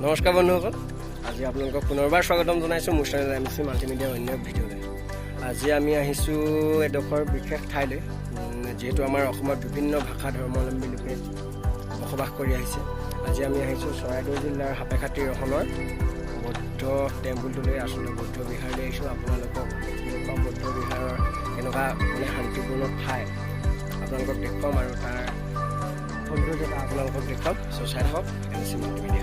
নমস্কাৰ বন্ধুসকল, আজি আপোনালোকক পুনৰবাৰ স্বাগতম জনাইছোঁ মোৰ চেনেল M.G.C Multimedia অন্য ভিডিঅ'লৈ। আজি আমি আহিছোঁ এডোখৰ বিশেষ ঠাইলৈ, যিহেতু আমাৰ অসমত বিভিন্ন ভাষা ধৰ্মাৱলম্বী লোকে বসবাস কৰি আহিছে। আজি আমি আহিছোঁ চৰাইদেউ জিলাৰ সাপেখাতিৰ ৰহনৰ বৌদ্ধ টেম্পলটোলৈ, আচলতে বৌদ্ধ বিহাৰলৈ আহিছোঁ। আপোনালোকক দেখুৱাম বৌদ্ধ বিহাৰৰ এনেকুৱা শান্তিপূৰ্ণ ঠাই আপোনালোকক দেখুৱাম আৰু তাৰ সৌন্দৰ্যতা আপোনালোকক দেখুৱাম। চ' চাই থাকক M.G.C Multimedia।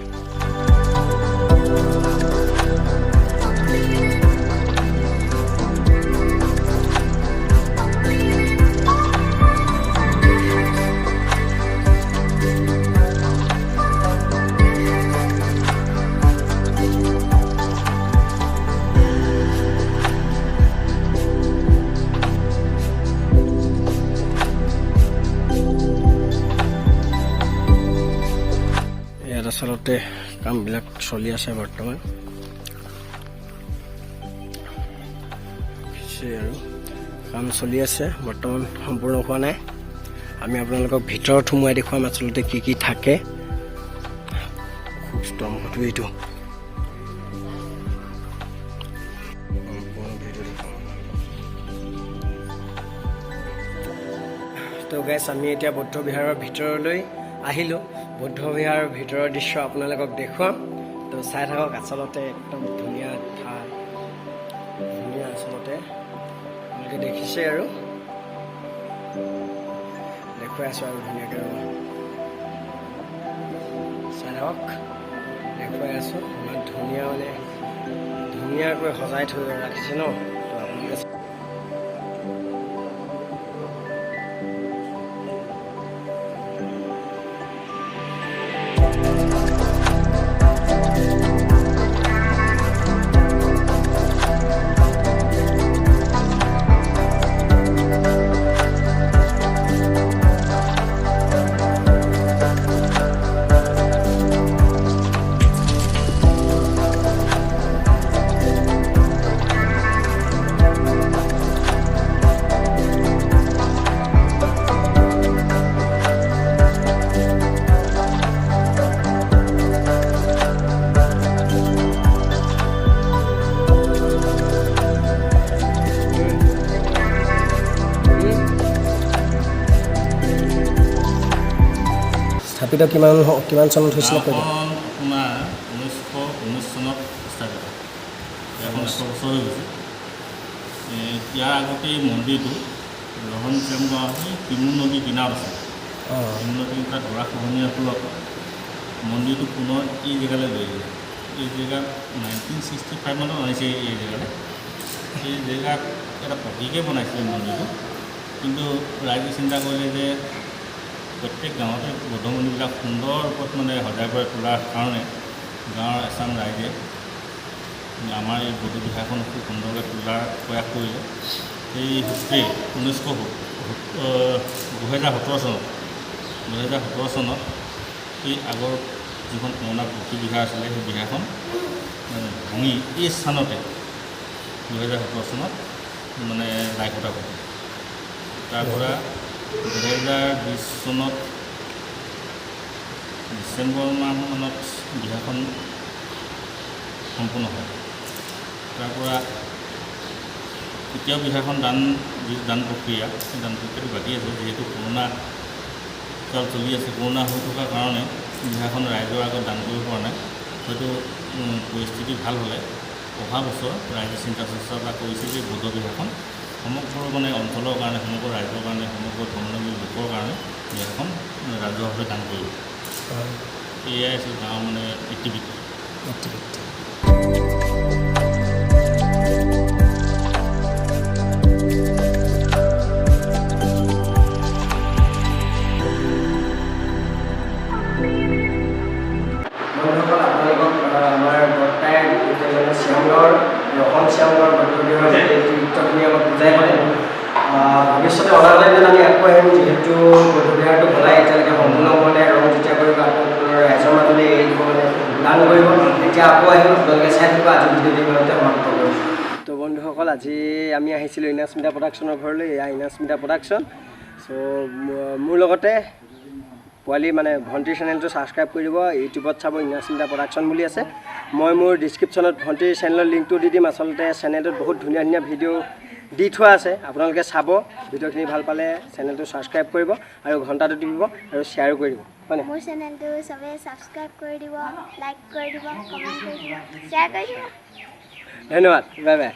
আচলতে কামবিলাক চলি আছে বৰ্তমান, আৰু কাম চলি আছে বৰ্তমান, সম্পূৰ্ণ হোৱা নাই। আমি আপোনালোকক ভিতৰত সোমোৱাই দেখুৱাম আচলতে কি কি থাকে। খুব ষ্ট্ৰংটো এইটো তো গাইছ, আমি এতিয়া বৌদ্ধ বিহাৰৰ ভিতৰলৈ আহিলোঁ। বৌদ্ধ বিহাৰৰ ভিতৰৰ দৃশ্য আপোনালোকক দেখুৱাম, তো চাই থাকক। আচলতে একদম ধুনীয়া ঠাই, ধুনীয়া আচলতে আপোনালোকে দেখিছে আৰু দেখুৱাই আছোঁ আৰু ধুনীয়াকৈ চাই থাকক, দেখুৱাই আছোঁ। ইমান ধুনীয়া ধুনীয়াকৈ সজাই থৈ ৰাখিছে ন। তো আপোনালোকে স্থাপিত কিমান চনত হৈছিলে? আপোনাৰ 1919 চনত স্থাপিত, এখন 100 বছৰ হৈ গৈছে। ইয়াৰ আগতে এই মন্দিৰটো ৰহন গাঁৱত তিমু নদীৰ কিনাৰত আছে। তিমু নদীৰ তাত গৰা খহনীয়াৰ ফলত মন্দিৰটো পুনৰ এই জেগালৈ লৈ আহিলে। এই জেগাত 1965 মানত আনিছে এই জেগালৈ। এই জেগাত এটা পকীকৈ বনাইছিলে মন্দিৰটো, কিন্তু ৰাইজে চিন্তা কৰিলে যে প্ৰত্যেক গাঁৱতে বৌদ্ধ মন্দিৰবিলাক সুন্দৰ ৰূপত সজাই পৰাই তোলাৰ কাৰণে গাঁৱৰ এচাম ৰাইজে আমাৰ এই বৌদ্ধ বিহাৰখন খুব সুন্দৰকৈ তোলাৰ প্ৰয়াস কৰিলে। সেই সূত্ৰে 2017 চনত এই আগৰ যিখন পুৰণা বৌদ্ধ বিহাৰ আছিলে, সেই বিহাৰখন ভাঙি এই স্থানতে 2017 চনত লাই খুটা কৰিলে। তাৰপৰা 2020 চনত ডিচেম্বৰ মাহমানত বিহাৰখন সম্পূৰ্ণ হয়। তাৰপৰা এতিয়াও বিহাৰখন দান প্ৰক্ৰিয়া, সেই দান প্ৰক্ৰিয়াটো বাকী আছে। যিহেতু কৰোণা কাল চলি আছে, কৰোণা হৈ থকাৰ কাৰণে বিহাৰখন ৰাইজৰ আগত দান কৰিব পৰা নাই। হয়তো পৰিস্থিতি ভাল হ'লে অহা বছৰ ৰাইজে চিন্তা চৰ্চা এটা কৰিছে যে বৌদ্ধ বিহাৰখন সমগ্ৰ অঞ্চলৰ কাৰণে, সমগ্ৰ ৰাইজৰ কাৰণে, সমগ্ৰ ধৰ্মাৱলম্বী লোকৰ কাৰণে বিহাৰখন ৰাজহুৱাভাৱে দান কৰিব। এয়াই আছিল গাঁৱৰ এক্টিভিটি। বন্ধুসকল, আপোনালোকক আমাৰ বৰ্তাই শ্যামগড় ৰহন শ্যামগড় বৌদ্ধ বিহাৰৰ নৃত্যখিনি আমাক বুজাই পালে। ভৱিষ্যতে অনাগত দিনত আমি আকৌ আহিম, যিহেতু বৌদ্ধ বিহাৰটো বনাই এতিয়ালৈকে সম্পূৰ্ণ হোৱা নাই। ৰং যেতিয়া কৰিব আকৌ ৰাইজৰ মাজলৈ এই দান কৰিব, এতিয়া আকৌ আহিব। আপোনালোকে চাই থাকিব। আজি ভিডিঅ'টো ইমানতে সমাপ্ত কৰিম। তো বন্ধুসকল, আজি আমি আহিছিলোঁ ইনাস্মিতা প্ৰডাকশ্যনৰ ঘৰলৈ। এয়া ইনাস্মিতা প্ৰডাকশ্যন। চ' মোৰ লগতে পোৱালি মানে ভণ্টিৰ চেনেলটো ছাবস্ক্ৰাইব কৰি দিব ইউটিউবত চাব ইনাচিন্তা প্ৰডাকশ্যন বুলি আছে মই মোৰ ডিছক্ৰিপশ্যনত ভণ্টিৰ চেনেলৰ লিংকটো দি দিম আচলতে চেনেলটোত বহুত ধুনীয়া ধুনীয়া ভিডিঅ' দি থোৱা আছে আপোনালোকে চাব ভিডিঅ'খিনি ভাল পালে চেনেলটো ছাবস্ক্ৰাইব কৰিব আৰু ঘণ্টাটো টিপিব আৰু শ্বেয়াৰো কৰি দিব হয়নে মোৰ চেনেলটো সবে সাবস্ক্ৰাইব কৰি দিব লাইক কৰি দিব কমেণ্ট কৰি দিব শ্বেয়াৰ কৰি দিব ধন্যবাদ বাই বাই